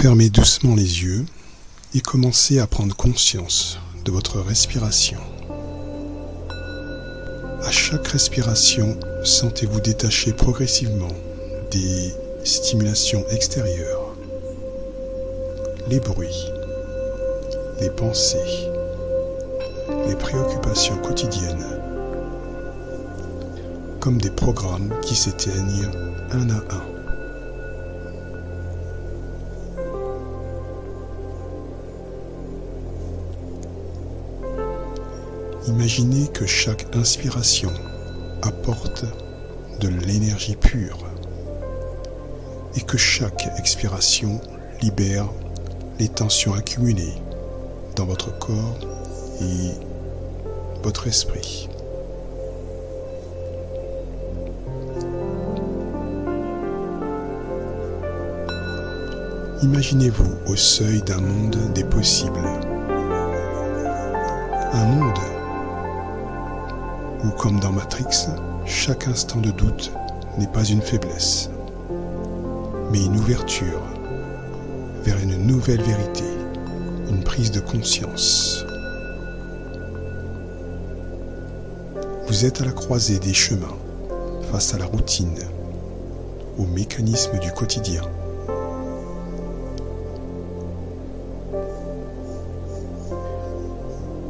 Fermez doucement les yeux et commencez à prendre conscience de votre respiration. À chaque respiration, sentez-vous détacher progressivement des stimulations extérieures, les bruits, les pensées, les préoccupations quotidiennes, comme des programmes qui s'éteignent un à un. Imaginez que chaque inspiration apporte de l'énergie pure et que chaque expiration libère les tensions accumulées dans votre corps et votre esprit. Imaginez-vous au seuil d'un monde des possibles. Un monde où, comme dans Matrix, chaque instant de doute n'est pas une faiblesse, mais une ouverture vers une nouvelle vérité, une prise de conscience. Vous êtes à la croisée des chemins, face à la routine, aux mécanismes du quotidien.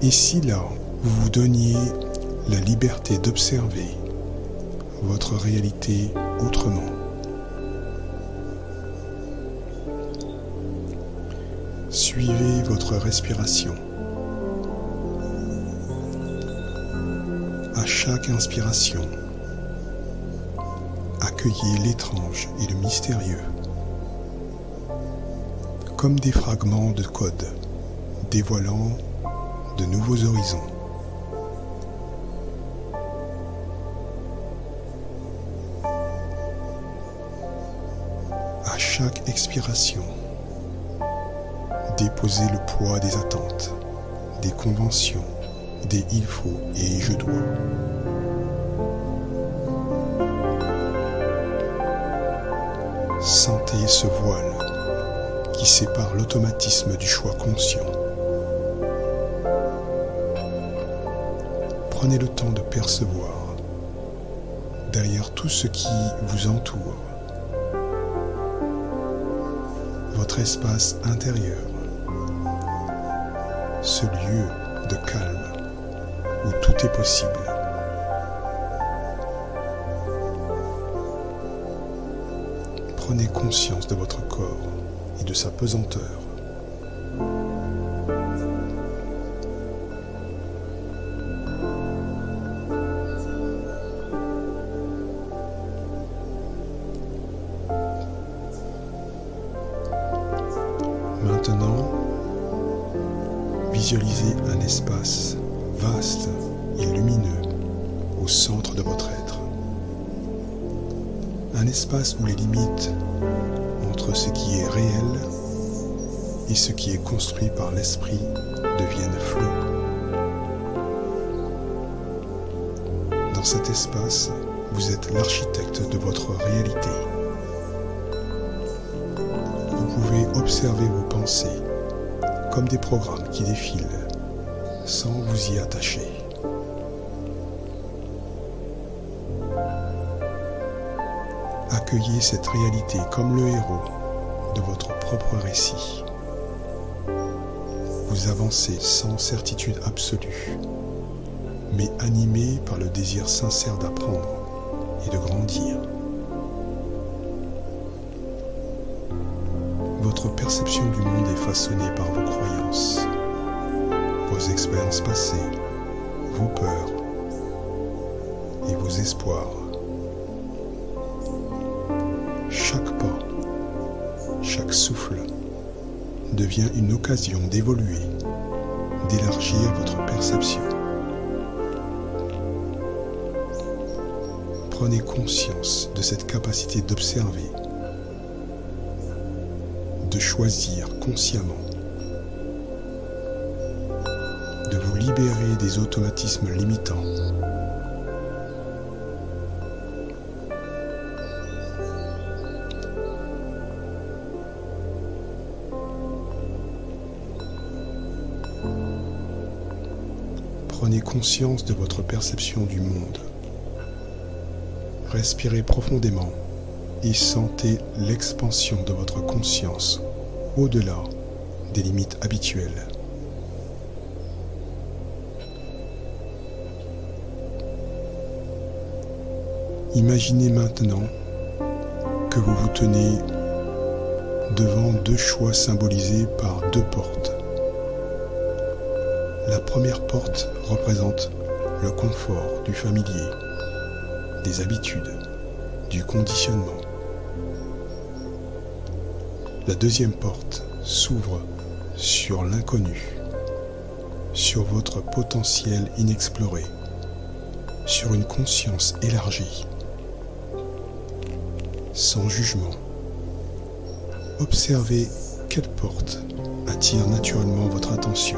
Et si là, vous vous donniez la liberté d'observer votre réalité autrement? Suivez votre respiration. À chaque inspiration, accueillez l'étrange et le mystérieux, comme des fragments de code dévoilant de nouveaux horizons. À chaque expiration, déposez le poids des attentes, des conventions, des il faut et je dois. Sentez ce voile qui sépare l'automatisme du choix conscient. Prenez le temps de percevoir, derrière tout ce qui vous entoure, votre espace intérieur, ce lieu de calme où tout est possible. Prenez conscience de votre corps et de sa pesanteur. Maintenant, visualisez un espace vaste et lumineux au centre de votre être. Un espace où les limites entre ce qui est réel et ce qui est construit par l'esprit deviennent floues. Dans cet espace, vous êtes l'architecte de votre réalité. Vous pouvez observer vos pensées comme des programmes qui défilent sans vous y attacher. Accueillez cette réalité comme le héros de votre propre récit. Vous avancez sans certitude absolue, mais animé par le désir sincère d'apprendre et de grandir. Votre perception du monde est façonnée par vos croyances, vos expériences passées, vos peurs et vos espoirs. Chaque pas, chaque souffle devient une occasion d'évoluer, d'élargir votre perception. Prenez conscience de cette capacité d'observer, de choisir consciemment, de vous libérer des automatismes limitants. Prenez conscience de votre perception du monde. Respirez profondément et sentez l'expansion de votre conscience au-delà des limites habituelles. Imaginez maintenant que vous vous tenez devant deux choix symbolisés par deux portes. La première porte représente le confort du familier, des habitudes, du conditionnement. La deuxième porte s'ouvre sur l'inconnu, sur votre potentiel inexploré, sur une conscience élargie. Sans jugement, observez quelle porte attire naturellement votre attention.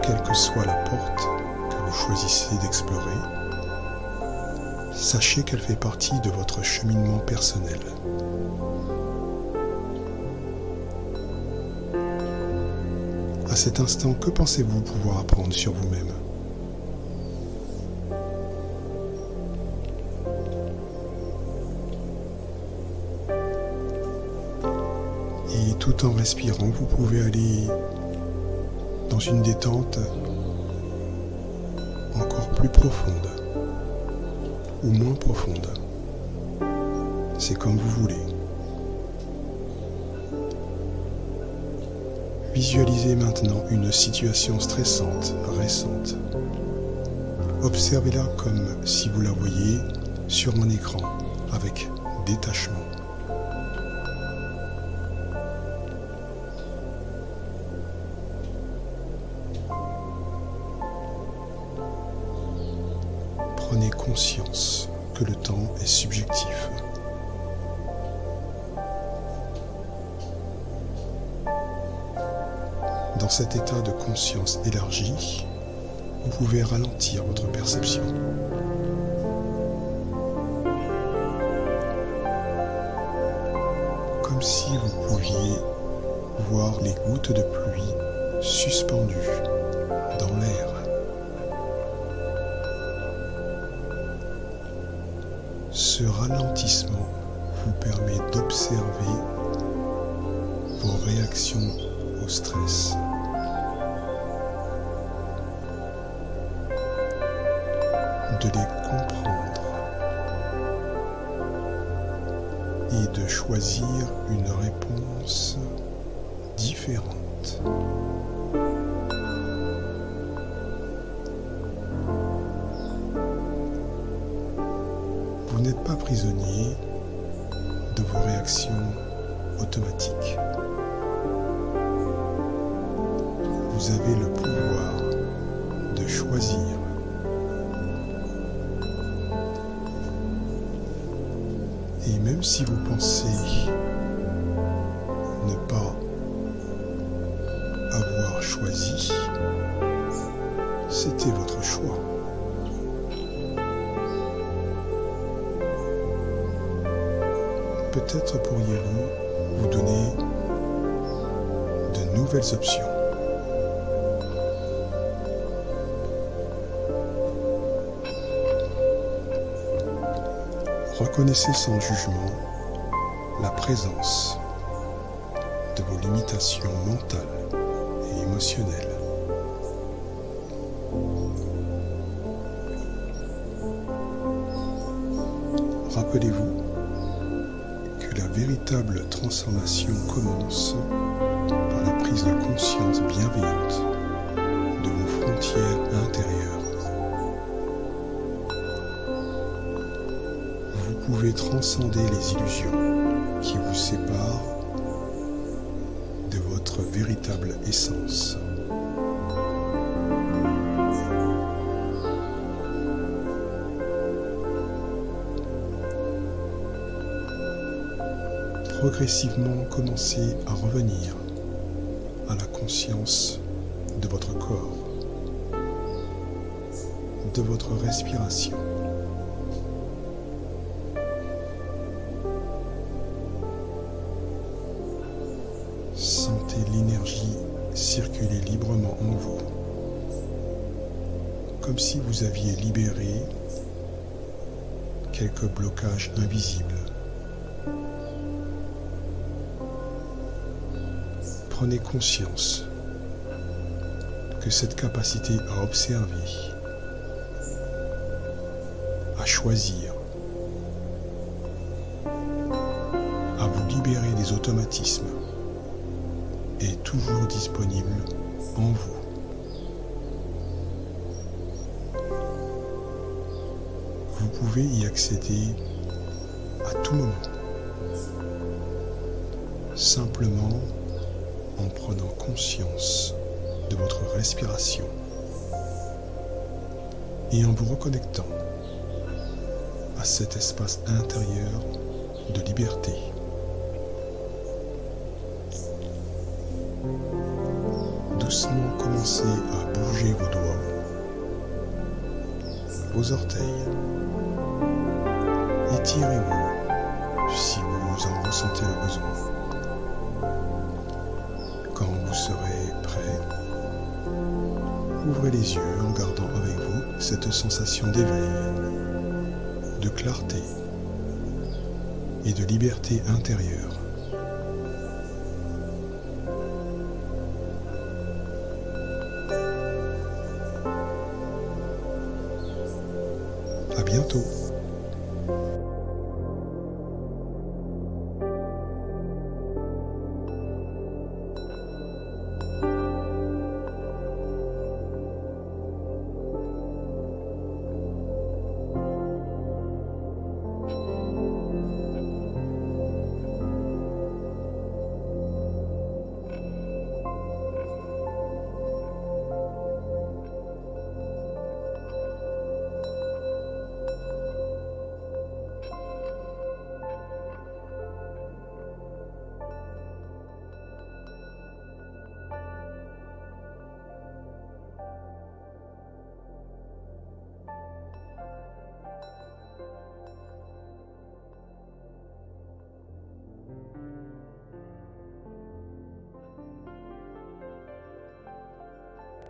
Quelle que soit la porte que vous choisissez d'explorer, sachez qu'elle fait partie de votre cheminement personnel. À cet instant, que pensez-vous pouvoir apprendre sur vous-même ? Et tout en respirant, vous pouvez aller dans une détente encore plus profonde ou moins profonde. C'est comme vous voulez. Visualisez maintenant une situation stressante, récente. Observez-la comme si vous la voyiez sur un écran avec détachement. Prenez conscience que le temps est subjectif. Dans cet état de conscience élargie, vous pouvez ralentir votre perception. Comme si vous pouviez voir les gouttes de pluie suspendues dans l'air. Ce ralentissement vous permet d'observer vos réactions au stress. De les comprendre et de choisir une réponse différente. Vous n'êtes pas prisonnier de vos réactions automatiques. Vous avez le pouvoir de choisir. Et même si vous pensez ne pas avoir choisi, c'était votre choix. Peut-être pourriez-vous vous donner de nouvelles options. Reconnaissez sans jugement la présence de vos limitations mentales et émotionnelles. Rappelez-vous que la véritable transformation commence par la prise de conscience bienveillante de vos frontières intérieures. Vous pouvez transcender les illusions qui vous séparent de votre véritable essence. Progressivement, commencez à revenir à la conscience de votre corps, de votre respiration. Sentez l'énergie circuler librement en vous, comme si vous aviez libéré quelques blocages invisibles. Prenez conscience que cette capacité à observer, à choisir, à vous libérer des automatismes est toujours disponible en vous. Vous pouvez y accéder à tout moment, simplement en prenant conscience de votre respiration et en vous reconnectant à cet espace intérieur de liberté. Doucement commencez à bouger vos doigts, vos orteils. Étirez-vous si vous en ressentez le besoin. Quand vous serez prêt, ouvrez les yeux en gardant avec vous cette sensation d'éveil, de clarté et de liberté intérieure. À bientôt.